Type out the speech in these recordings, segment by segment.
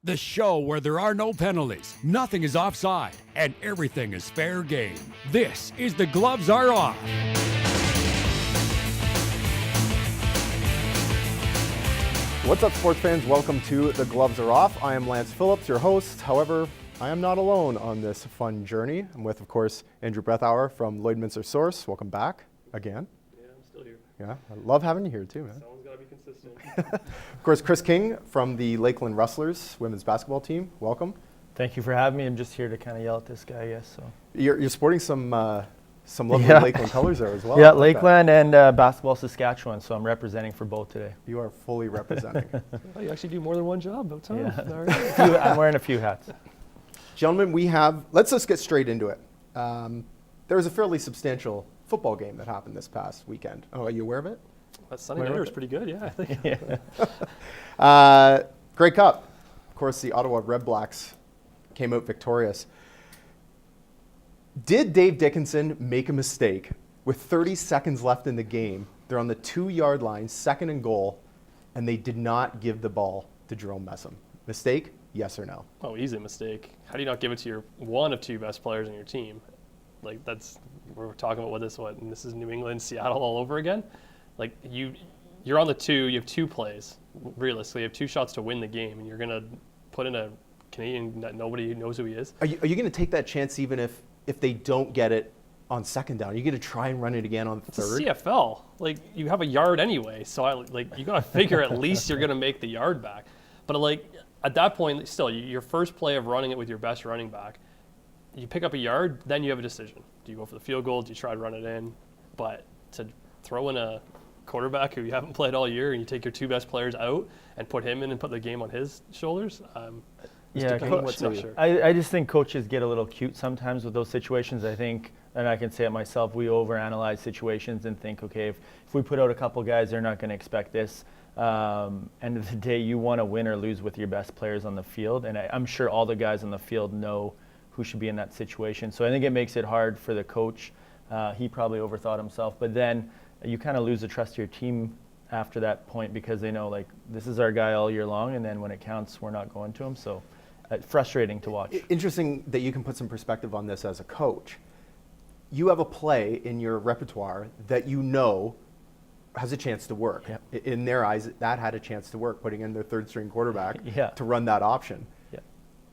The show where there are no penalties, nothing is offside, and everything is fair game. This is The Gloves Are Off. What's up, sports fans? Welcome to The Gloves Are Off. I am Lance Phillips, your host. However, I am not alone on this fun journey. I'm with, of course, Andrew Brethauer from Lloydminster Source. Welcome back again. Yeah, I'm still here. Yeah, I love having you here too, man. Someone's got to be consistent. Of course, Chris King from the Lakeland Rustlers women's basketball team. Welcome. Thank you for having me. I'm just here to kind of yell at this guy, I guess. So You're sporting some lovely Yeah. Lakeland colors there as well. yeah, I like Lakeland and basketball Saskatchewan. So I'm representing for both today. that. You are fully representing. Oh, you actually do more than one job. About time. Yeah. All right. I'm wearing a few hats. Gentlemen, let's just get straight into it. There was a fairly substantial football game that happened this past weekend. Oh, are you aware of it? That Sunday night was pretty good. Yeah, I think. Yeah. Grey Cup. Of course, the Ottawa Red Blacks came out victorious. Did Dave Dickinson make a mistake? With 30 seconds left in the game, they're on the 2-yard line, second and goal, and they did not give the ball to Jerome Messam. Mistake? Yes or no? Oh, easy mistake. How do you not give it to your one of two best players in your team? Like we're talking about and this is New England, Seattle all over again. Like you're on the 2, you have 2 plays. Realistically, you have 2 shots to win the game, and you're gonna put in a Canadian that nobody knows who he is. Are you going to take that chance even if they don't get it on second down? Are you going to try and run it again on third? It's a CFL. Like you have a yard anyway, so you gotta figure at least you're gonna make the yard back. But at that point, still your first play of running it with your best running back, you pick up a yard, then you have a decision. Do you go for the field goal? Do you try to run it in? But to throw in a quarterback who you haven't played all year and you take your 2 best players out and put him in and put the game on his shoulders, Yeah, Coach, not sure. I just think coaches get a little cute sometimes with those situations. I think, and I can say it myself, we overanalyze situations and think, okay, if we put out a couple guys, they're not going to expect this. End of the day, you want to win or lose with your best players on the field, and I'm sure all the guys on the field know who should be in that situation. So I think it makes it hard for the coach. He probably overthought himself, but then you kind of lose the trust of your team after that point because they know, like, this is our guy all year long, and then when it counts, we're not going to him. So frustrating to watch. Interesting that you can put some perspective on this as a coach. You have a play in your repertoire that you know has a chance to work. Yep. In their eyes, that had a chance to work, putting in their third-string quarterback Yeah. to run that option. Yeah.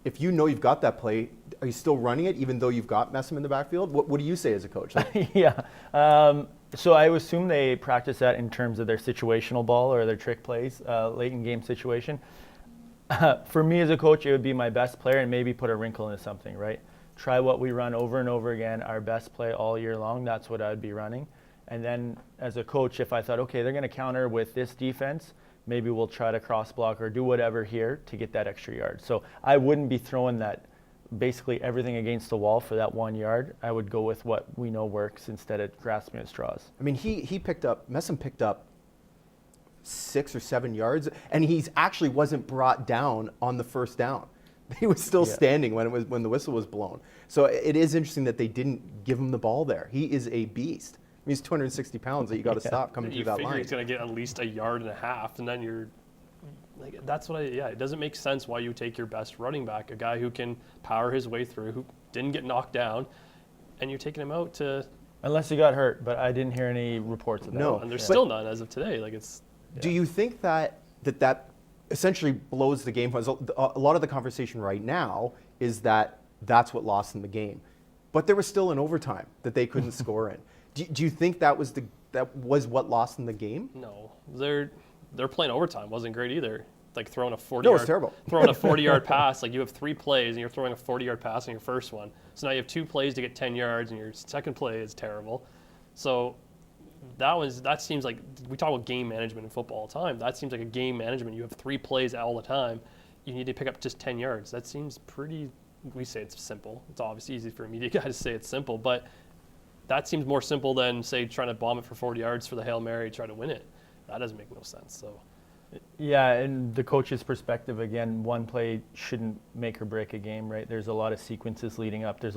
If you know you've got that play, are you still running it even though you've got Messam in the backfield? What do you say as a coach? Yeah. So I assume they practice that in terms of their situational ball or their trick plays, late in game situation. For me as a coach, it would be my best player and maybe put a wrinkle into something, right? Try what we run over and over again, our best play all year long. That's what I'd be running. And then as a coach, if I thought, okay, they're going to counter with this defense, maybe we'll try to cross block or do whatever here to get that extra yard. So I wouldn't be throwing that basically everything against the wall for that 1 yard. I would go with what we know works instead of grasping at straws. I mean, Messam picked up 6 or 7 yards, and he actually wasn't brought down on the first down. He was still standing when the whistle was blown. So it is interesting that they didn't give him the ball there. He is a beast. I mean, he's 260 pounds that you got to stop coming through that line. You figure he's going to get at least a yard and a half, and then you're like, it doesn't make sense why you take your best running back, a guy who can power his way through, who didn't get knocked down, and you're taking him out to. Unless he got hurt, but I didn't hear any reports of that. No. And there's still none as of today. Do you think that essentially blows the game? A lot of the conversation right now is that's what lost them the game, but there was still an overtime that they couldn't score in. Do you think that was what lost them the game? No, their playing overtime wasn't great either. Like throwing a 40. No, it's terrible. Throwing a 40-yard pass, like you have 3 plays and you're throwing a 40-yard pass on your first one. So now you have 2 plays to get 10 yards, and your second play is terrible. So that seems like, we talk about game management in football all the time. That seems like a game management. You have 3 plays all the time. You need to pick up just 10 yards. That seems pretty. We say it's simple. It's obviously easy for a media guy to say it's simple, but that seems more simple than, say, trying to bomb it for 40 yards for the Hail Mary, try to win it. That doesn't make no sense. So, yeah, and the coach's perspective, again, one play shouldn't make or break a game, right? There's a lot of sequences leading up. There's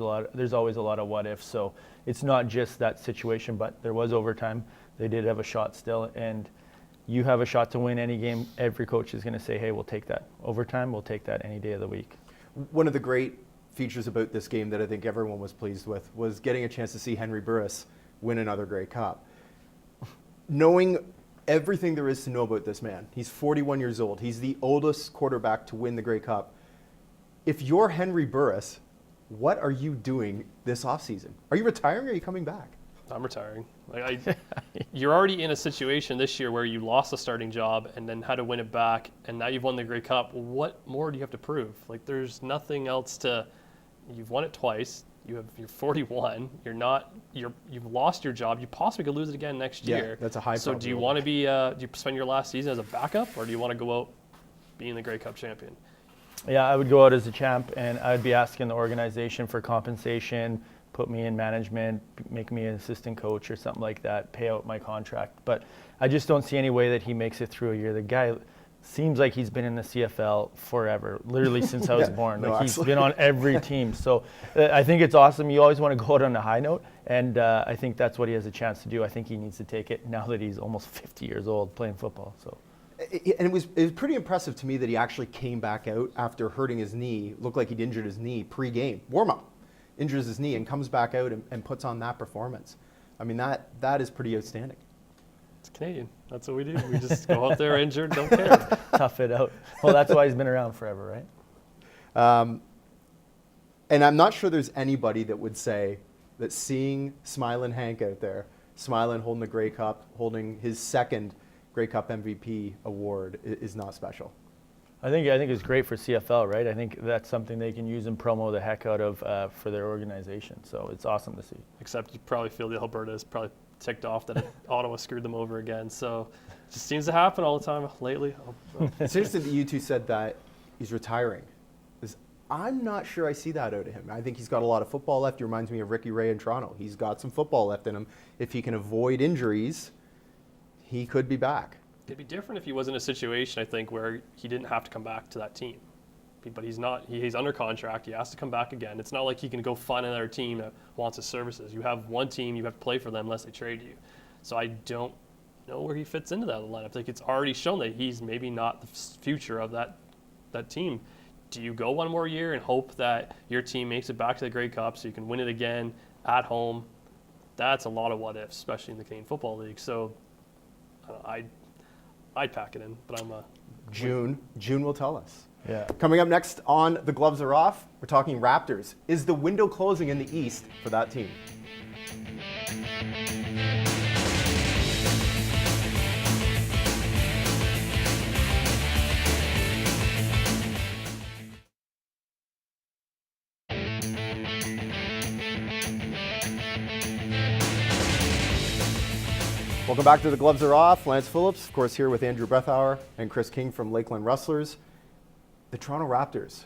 always a lot of what ifs. So it's not just that situation, but there was overtime. They did have a shot still, and you have a shot to win any game, every coach is going to say, hey, we'll take that. Overtime, we'll take that any day of the week. One of the great features about this game that I think everyone was pleased with was getting a chance to see Henry Burris win another Grey Cup. Knowing everything there is to know about this man, he's 41 years old. He's the oldest quarterback to win the Grey Cup. If you're Henry Burris, what are you doing this offseason? Are you retiring or are you coming back? I'm retiring. You're already in a situation this year where you lost a starting job and then had to win it back, and now you've won the Grey Cup. What more do you have to prove? There's nothing else to. You've won it twice. You're 41. You've lost your job. You possibly could lose it again next year. That's a high. So do you want to be? Do you spend your last season as a backup, or do you want to go out being the Grey Cup champion? Yeah, I would go out as a champ, and I'd be asking the organization for compensation, put me in management, make me an assistant coach or something like that, pay out my contract. But I just don't see any way that he makes it through a year. The guy seems like he's been in the CFL forever, literally since I was born. He's been on every team. So I think it's awesome. You always want to go out on a high note, and I think that's what he has a chance to do. I think he needs to take it now that he's almost 50 years old playing football. So. And it was pretty impressive to me that he actually came back out after hurting his knee. Looked like he'd injured his knee pre-game, warm-up, injures his knee and comes back out and puts on that performance. I mean, that is pretty outstanding. It's Canadian. That's what we do. We just go out there injured, don't care. Tough it out. Well, that's why he's been around forever, right? And I'm not sure there's anybody that would say that seeing Smiling Hank out there, smiling, holding the Grey Cup, holding his second Grey Cup MVP award is not special. I think it's great for CFL, right? I think that's something they can use and promo the heck out of for their organization. So it's awesome to see. Except you probably feel the Alberta is probably ticked off that Ottawa screwed them over again. So it just seems to happen all the time lately. It's interesting that you two said that he's retiring. I'm not sure I see that out of him. I think he's got a lot of football left. He reminds me of Ricky Ray in Toronto. He's got some football left in him. If he can avoid injuries, he could be back. It'd be different if he was in a situation, I think, where he didn't have to come back to that team. But he's not. He's under contract. He has to come back again. It's not like he can go find another team that wants his services. You have one team. You have to play for them unless they trade you. So I don't know where he fits into that lineup. Like, it's already shown that he's maybe not the future of that team. Do you go one more year and hope that your team makes it back to the Grey Cup so you can win it again at home? That's a lot of what ifs, especially in the Canadian Football League. So I'd pack it in, but I'm June will tell us. Yeah. Coming up next on The Gloves Are Off, we're talking Raptors. Is the window closing in the East for that team? Welcome back to The Gloves Are Off. Lance Phillips, of course, here with Andrew Brethauer and Chris King from Lakeland Rustlers. The Toronto Raptors.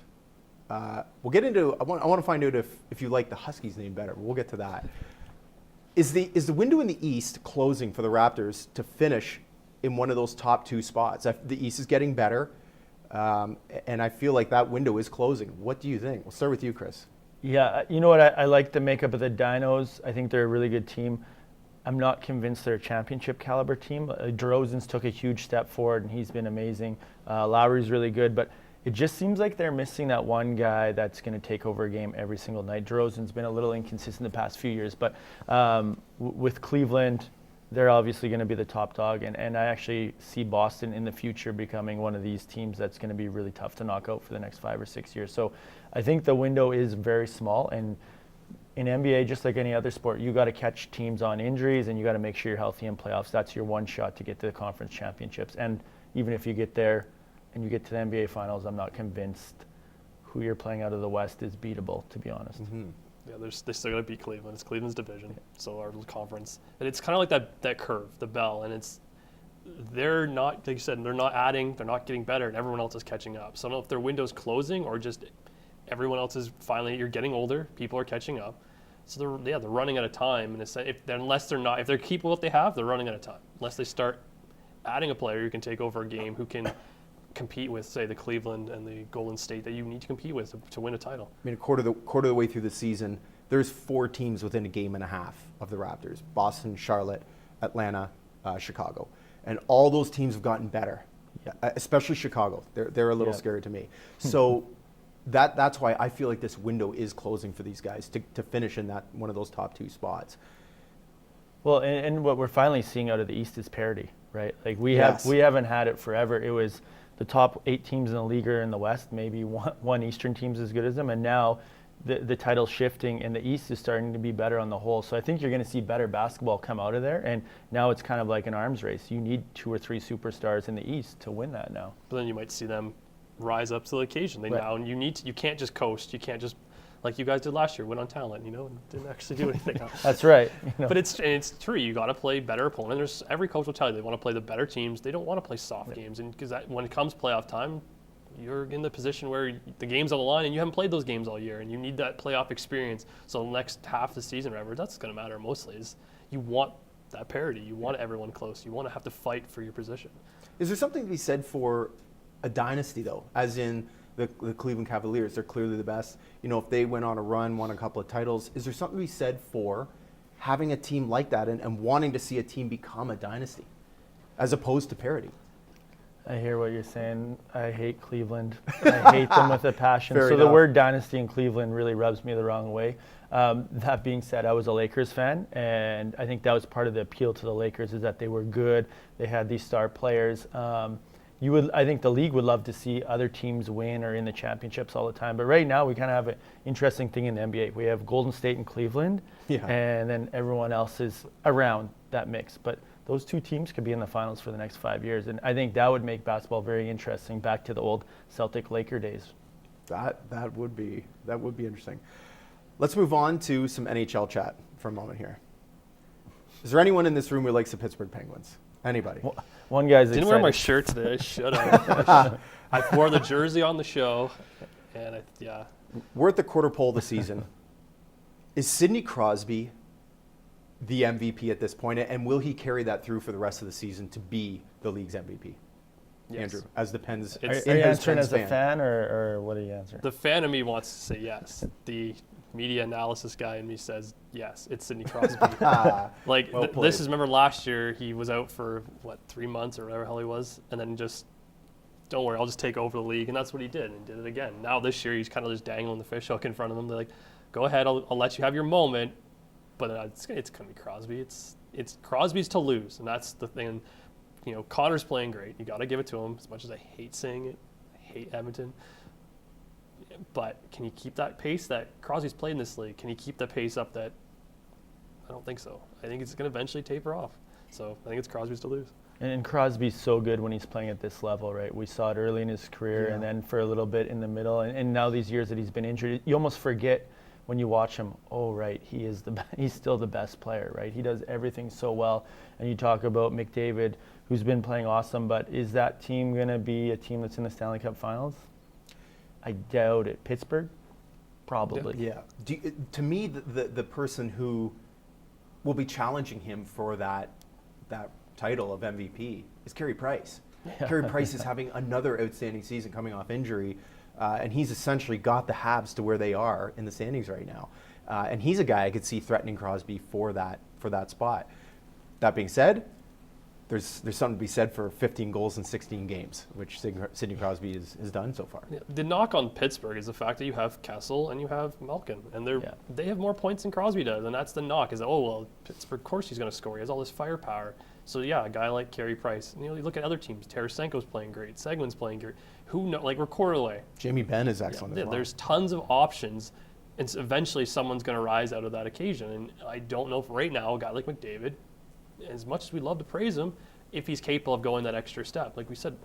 We'll get into. I want to find out if you like the Huskies name better. We'll get to that. Is the window in the East closing for the Raptors to finish in one of those top two spots? The East is getting better, and I feel like that window is closing. What do you think? We'll start with you, Chris. Yeah, you know what? I like the makeup of the Dinos. I think they're a really good team. I'm not convinced they're a championship caliber team. DeRozan's took a huge step forward, and he's been amazing. Lowry's really good, but it just seems like they're missing that one guy that's going to take over a game every single night. DeRozan's been a little inconsistent the past few years, but with Cleveland, they're obviously going to be the top dog, and I actually see Boston in the future becoming one of these teams that's going to be really tough to knock out for the next 5 or 6 years. So I think the window is very small, and in NBA, just like any other sport, you got to catch teams on injuries, and you got to make sure you're healthy in playoffs. That's your one shot to get to the conference championships. And even if you get there and you get to the NBA finals, I'm not convinced who you're playing out of the West is beatable, to be honest. Mm-hmm. Yeah, they're still going to beat Cleveland. It's Cleveland's division, so our conference. And it's kind of like that curve, the bell, and they're not, like you said, they're not adding, they're not getting better, and everyone else is catching up. So I don't know if their window's closing or just everyone else is finally, you're getting older, people are catching up. So they're running out of time, and if they keep what they have, they're running out of time. Unless they start adding a player who can take over a game, who can compete with, say, the Cleveland and the Golden State that you need to compete with to win a title. I mean, a quarter of the way through the season, there's 4 teams within a game and a half of the Raptors: Boston, Charlotte, Atlanta, Chicago. and all those teams have gotten better, especially Chicago. They're a little scary to me. So that's why I feel like this window is closing for these guys to finish in that one of those top 2 spots. Well, and what we're finally seeing out of the East is parity, right? Like we haven't had it forever. It was the top 8 teams in the league are in the West, maybe one Eastern team's as good as them, and now the title's shifting and the East is starting to be better on the whole. So I think you're going to see better basketball come out of there, and now it's kind of like an arms race. You need 2 or 3 superstars in the East to win that now. But then you might see them rise up to the occasion. Now you can't just coast. You can't just, like you guys did last year, win on talent, and didn't actually do anything. That's right. But it's true. You got to play better opponents. Every coach will tell you they want to play the better teams. They don't want to play soft games, and because when it comes playoff time, you're in the position where the game's on the line and you haven't played those games all year, and you need that playoff experience. So the next half of the season, whatever, that's going to matter mostly. Is you want that parity. You want everyone close. You want to have to fight for your position. Is there something to be said for a dynasty, though, as in the Cleveland Cavaliers? They're clearly the best. If they went on a run, won a couple of titles, is there something to be said for having a team like that and wanting to see a team become a dynasty as opposed to parity? I hear what you're saying. I hate Cleveland. I hate them with a passion. Fair so enough. The word dynasty in Cleveland really rubs me the wrong way. That being said, I was a Lakers fan, and I think that was part of the appeal to the Lakers is that they were good. They had these star players. I think the league would love to see other teams win or in the championships all the time. But right now, we kind of have an interesting thing in the NBA. We have Golden State and Cleveland, and then everyone else is around that mix. But those 2 teams could be in the finals for the next 5 years. And I think that would make basketball very interesting, back to the old Celtic-Laker days. That would be interesting. Let's move on to some NHL chat for a moment here. Is there anyone in this room who likes the Pittsburgh Penguins? Anybody? Well, one guy's Didn't excited. wear my shirt today. I should have. I wore the jersey on the show, and We're at the quarter pole of the season. Is Sidney Crosby the MVP at this point, and will he carry that through for the rest of the season to be the league's MVP? Yes. Andrew, as the Pens, Are you answering as a fan, or what are you answering? The fan of me wants to say yes. The media analysis guy in me says yes. It's Sidney Crosby. This is, remember last year he was out for 3 months or whatever the hell he was, and then just, don't worry, I'll just take over the league, and that's what he did, and did it again. Now this year he's kind of just dangling the fish hook in front of him. They're like, go ahead, I'll let you have your moment, but it's going to be Crosby. It's Crosby's to lose, and that's the thing. Connor's playing great. You got to give it to him. As much as I hate saying it, I hate Edmonton. But can he keep that pace that Crosby's played in this league? Can he keep the pace up that? I don't think so. I think it's going to eventually taper off. So I think it's Crosby's to lose. And Crosby's so good when he's playing at this level, right? We saw it early in his career, and then for a little bit in the middle, and now these years that he's been injured, you almost forget when you watch him. Oh, right, he's still the best player, right? He does everything so well. And you talk about McDavid, who's been playing awesome, but is that team going to be a team that's in the Stanley Cup Finals? I doubt it. Pittsburgh? Probably. Yeah. To me, the person who will be challenging him for that title of MVP is Carey Price. Yeah. Carey Price is having another outstanding season coming off injury, and he's essentially got the Habs to where they are in the standings right now. And he's a guy I could see threatening Crosby for that spot. That being said, there's something to be said for 15 goals in 16 games, which Sidney Crosby has done so far. Yeah, the knock on Pittsburgh is the fact that you have Kessel and you have Malkin, and they have more points than Crosby does, and that's the knock. Is that, Pittsburgh, of course he's going to score. He has all this firepower. So yeah, a guy like Carey Price. You look at other teams. Tarasenko's playing great. Seguin's playing great. Who know? We're quarter away. Jamie Benn is excellent as well. There's tons of options, and eventually someone's going to rise out of that occasion. And I don't know if right now a guy like McDavid, as much as we love to praise him, if he's capable of going that extra step. Like we said,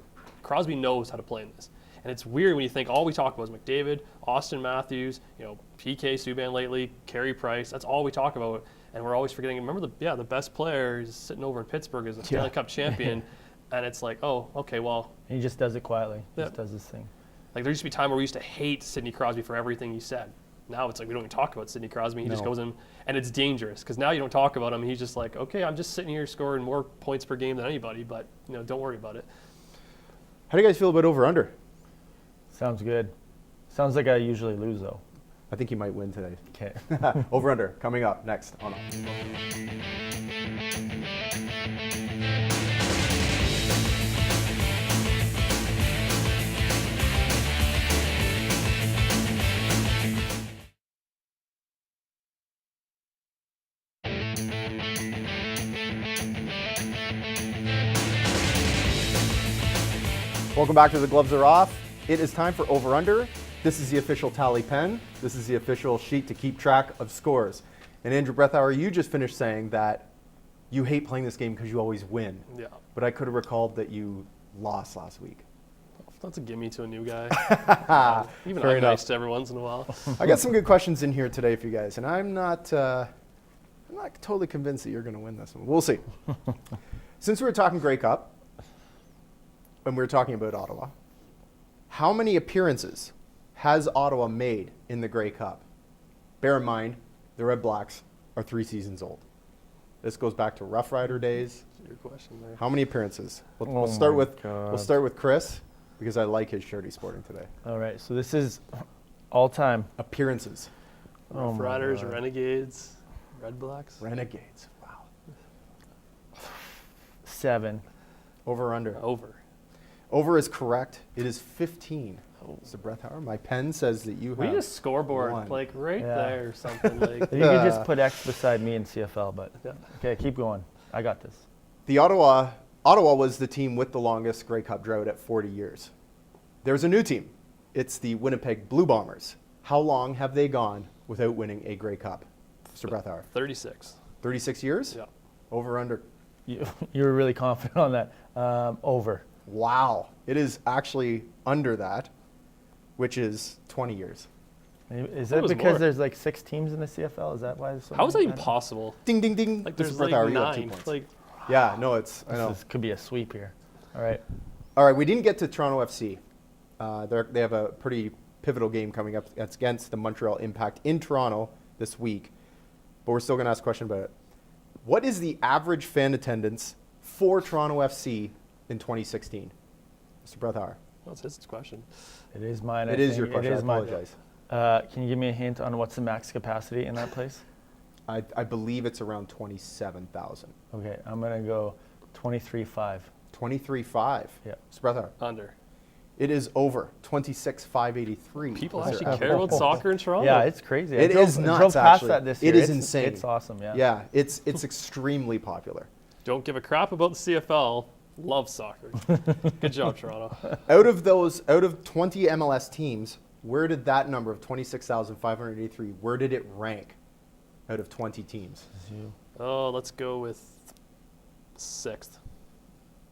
Crosby knows how to play in this. And it's weird when you think all we talk about is McDavid, Austin Matthews, PK Subban lately, Carey Price. That's all we talk about. And we're always forgetting, remember the best player is sitting over in Pittsburgh as a Stanley Cup champion. And it's like, oh, okay, well. He just does it quietly. Just does his thing. Like there used to be a time where we used to hate Sidney Crosby for everything he said. Now it's like we don't even talk about Sidney Crosby. He just goes in, and it's dangerous because now you don't talk about him. He's just like, okay, I'm just sitting here scoring more points per game than anybody, but don't worry about it. How do you guys feel about over/under? Sounds good. Sounds like I usually lose though. I think you might win today. Okay. Over/under coming up next on Off. Welcome back to The Gloves Are Off. It is time for Over Under. This is the official tally pen. This is the official sheet to keep track of scores. And Andrew Brethauer, you just finished saying that you hate playing this game because you always win. Yeah. But I could have recalled that you lost last week. That's a gimme to a new guy. Even Fair I'm enough. nice to every once in a while. I got some good questions in here today for you guys, and I'm not totally convinced that you're going to win this one. We'll see. Since we were talking Grey Cup, and we were talking about Ottawa, how many appearances has Ottawa made in the Grey Cup? Bear in mind, the Red Blacks are 3 seasons old. This goes back to Rough Rider days. That's your question there. How many appearances? We'll Oh start my with God. we'll start with Chris because I like his shirt he's sporting today. All right, so this is all time. Appearances. Oh Rough my Riders, God. Renegades, Red Blacks. Renegades. Wow. 7. Over or under? Over. Over is correct. It is 15. Oh. Mr. Brethauer, my pen says that you We have need a scoreboard, one. like right Yeah. there or something. Like, You could just put X beside me in CFL, but Yeah. okay, keep going. I got this. The Ottawa was the team with the longest Grey Cup drought at 40 years. There's a new team. It's the Winnipeg Blue Bombers. How long have they gone without winning a Grey Cup? Mr. Brethauer, 36. 36 years? Yeah. Over or under? You were really confident on that. Over. Wow. It is actually under that, which is 20 years. Is It that was because more. there's like 6 teams in the CFL? Is that why there's so How is that many? even possible? Ding, ding, ding. Like Mr. there's like Brethauer, you have 2 9. points. Like, Yeah, no, it's, I know. This could be a sweep here. All right. All right, we didn't get to Toronto FC. They have a pretty pivotal game coming up. It's against the Montreal Impact in Toronto this week. But we're still going to ask a question about it. What is the average fan attendance for Toronto FC in 2016? Mr. Brethauer. that's his question. It is mine. I It is think. your question. It I is mine. apologize. Can you give me a hint on what's the max capacity in that place? I believe it's around 27,000. Okay, I'm going to go 23.5. 23.5. Yeah. Mr. Brethauer. Under. It is over 26,583. People is their actually average. care about soccer in Toronto. Yeah, it's crazy. It is nuts, drove past actually. that this It year. is It's- insane. It's awesome, yeah. Yeah, it's extremely popular. Don't give a crap about the CFL. Love soccer. Good job, Toronto. Out of 20 MLS teams, where did that number of 26,583, where did it rank out of 20 teams? Oh, let's go with 6th.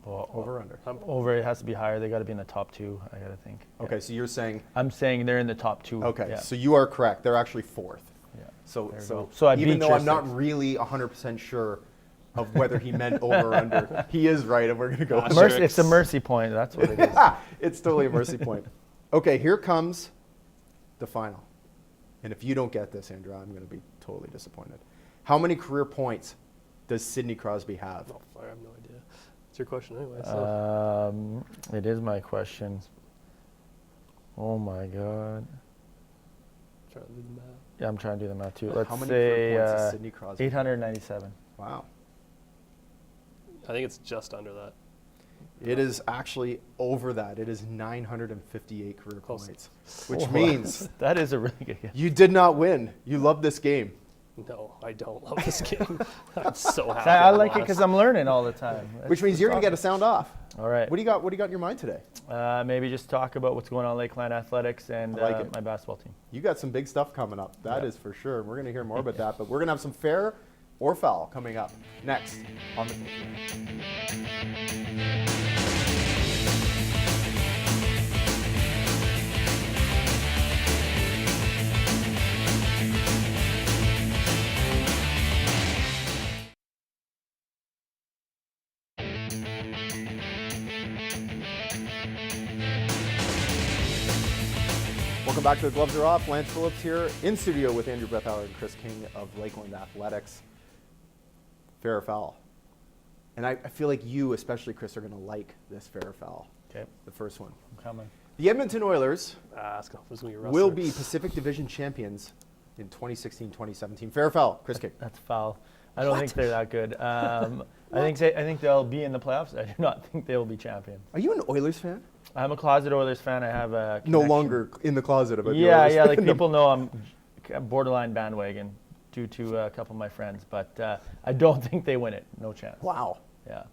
Well, Over or under? over, it has to be higher. They got to be in the top 2, I got to think. Yeah. Okay, so you're saying, I'm saying they're in the top 2. okay, Yeah. so you are correct. They're actually 4th. Yeah. So, There you so, go. So I even beat though your I'm not 6th. really 100% sure of whether he meant over or under, he is right, and we're going to go with Mercy- it. It's a mercy point. That's what it is. It's totally a mercy point. Okay, here comes the final. And if you don't get this, Andrew, I'm going to be totally disappointed. How many career points does Sidney Crosby have? Oh, I have no idea. It's your question anyway. So. It is my question. Oh my God. Trying to do the math. Yeah, I'm trying to do the math too. Let's How many say career points does Sidney Crosby have? 897. Wow. I think it's just under that. It is actually over that. It is 958 career Close. points, which Oh, means that is a really good guess. you did not win. You love this game. No, I don't love this game. I'm so happy. I like it because I'm learning all the time. Which means you're going to get a sound off. All right. What do you got? What do you got in your mind today? Maybe just talk about what's going on in Lakeland Athletics and I like it. my basketball team. You got some big stuff coming up. That Yeah. is for sure. We're going to hear more about that, but we're going to have some fair or foul coming up next on the Welcome back to The Gloves Are Off. Lance Phillips here in studio with Andrew Brethauer and Chris King of Lakeland Athletics. Fair or foul? And I feel like you, especially Chris, are going to like this fair or foul. Okay, The first one. I'm coming. The Edmonton Oilers It's going to be a will wrestler. be Pacific Division champions in 2016-2017. Fair or foul? Chris King. That's foul. I don't think they're that good. I think they'll be in the playoffs. I do not think they will be champions. Are you an Oilers fan? I'm a closet Oilers fan. I have a No connection. longer in the closet about the Yeah, Oilers. yeah. Like people know I'm borderline bandwagon due to a couple of my friends, but I don't think they win it. No chance. Wow. Yeah.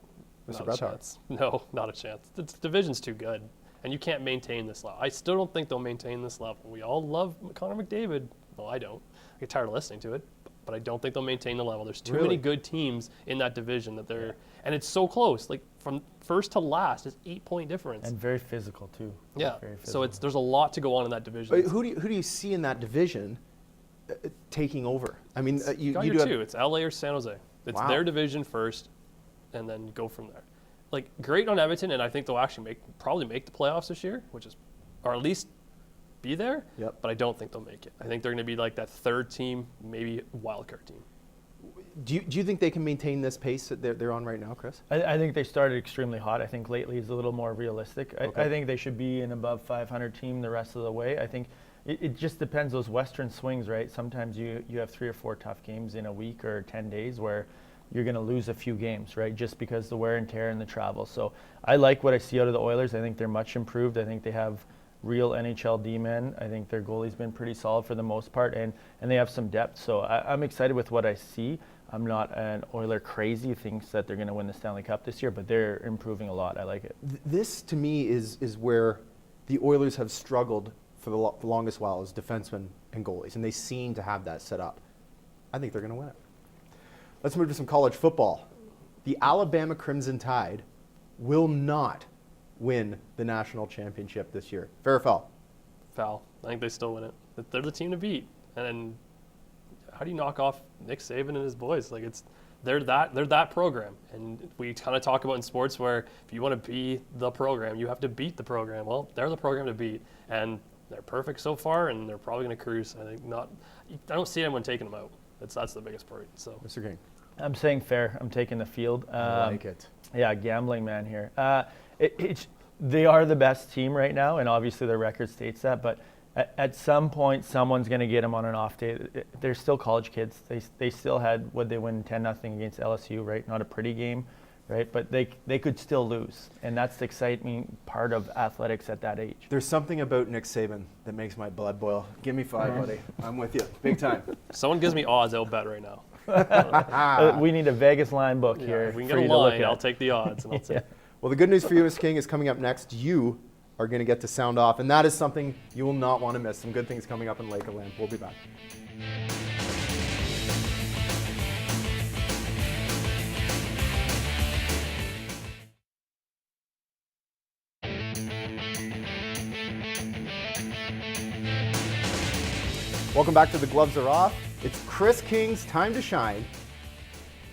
Mr. Not a Brethauer. chance. No, not a chance. The division's too good. And you can't maintain this level. I still don't think they'll maintain this level. We all love Connor McDavid. Well, I don't. I get tired of listening to it. But I don't think they'll maintain the level. There's too many good teams in that division that they're, and it's so close. Like from first to last, it's 8-point difference. And very physical too. Yeah. Very So there's a lot to go on in that division. But who do you see in that division taking over? I mean, you got do your have, two. It's LA or San Jose. It's Wow. their division first, and then go from there. Like great on Edmonton, and I think they'll actually probably make the playoffs this year, or at least be there. Yep. But I don't think they'll make it. I think they're going to be like that third team, maybe wild card team. Do you think they can maintain this pace that they're on right now, Chris? I think they started extremely hot. I think lately is a little more realistic. Okay. I think they should be an above 500 team the rest of the way. I think it just depends those Western swings, right? Sometimes you have 3 or 4 tough games in a week or 10 days where you're going to lose a few games, right? Just because the wear and tear and the travel. So I like what I see out of the Oilers. I think they're much improved. I think they have real NHL D-men. I think their goalie's been pretty solid for the most part, and they have some depth. So I'm excited with what I see. I'm not an Oiler crazy who thinks that they're going to win the Stanley Cup this year, but they're improving a lot. I like it. This, to me, is where the Oilers have struggled for the longest while as defensemen and goalies, and they seem to have that set up. I think they're going to win it. Let's move to some college football. The Alabama Crimson Tide will not win the national championship this year. Fair or foul? Foul. I think they still win it. They're the team to beat. And then how do you knock off Nick Saban and his boys? Like they're that program. And we kind of talk about in sports where if you want to be the program, you have to beat the program. Well, they're the program to beat, and they're perfect so far, and they're probably going to cruise. I don't see anyone taking them out. That's the biggest part. So, Mr. King. I'm saying fair. I'm taking the field. I like it. Yeah, gambling man here. They are the best team right now, and obviously their record states that. But at some point, someone's going to get them on an off day. They're still college kids. They still had, they win 10-0 against LSU, right? Not a pretty game, right? But they could still lose, and that's the exciting part of athletics at that age. There's something about Nick Saban that makes my blood boil. Give me 5, buddy. I'm with you. Big time. someone gives me odds, I'll bet right now. We need a Vegas line book here. If we can for get a you to look line, at. I'll take the odds, and I'll take. Well, the good news for you, Mr. King, is coming up next. You are going to get to sound off, and that is something you will not want to miss. Some good things coming up in Lake of Lamp. We'll be back. Welcome back to The Gloves Are Off. It's Chris King's time to shine.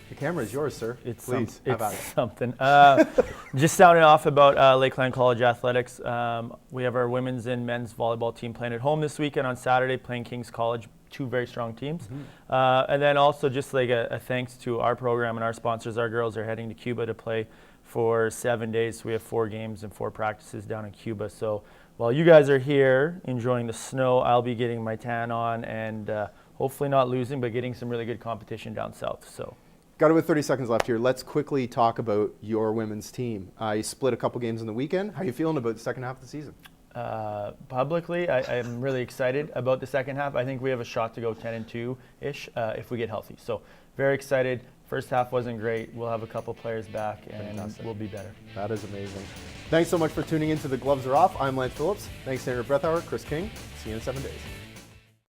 The camera is yours, sir. Please, have at it. Something. Just sounding off about Lakeland College athletics. We have our women's and men's volleyball team playing at home this weekend on Saturday, playing King's College. 2 very strong teams. Mm-hmm. And then also just like a thanks to our program and our sponsors. Our girls are heading to Cuba to play for 7 days. We have 4 games and 4 practices down in Cuba. So while you guys are here enjoying the snow, I'll be getting my tan on and hopefully not losing, but getting some really good competition down south. So. Got it with 30 seconds left here. Let's quickly talk about your women's team. You split a couple games in the weekend. How are you feeling about the second half of the season? Publicly, I'm really excited about the second half. I think we have a shot to go 10-2-ish if we get healthy. So very excited. First half wasn't great. We'll have a couple players back, and we'll be better. That is amazing. Thanks so much for tuning in to The Gloves Are Off. I'm Lance Phillips. Thanks to Andrew Brethauer, Chris King. See you in 7 days.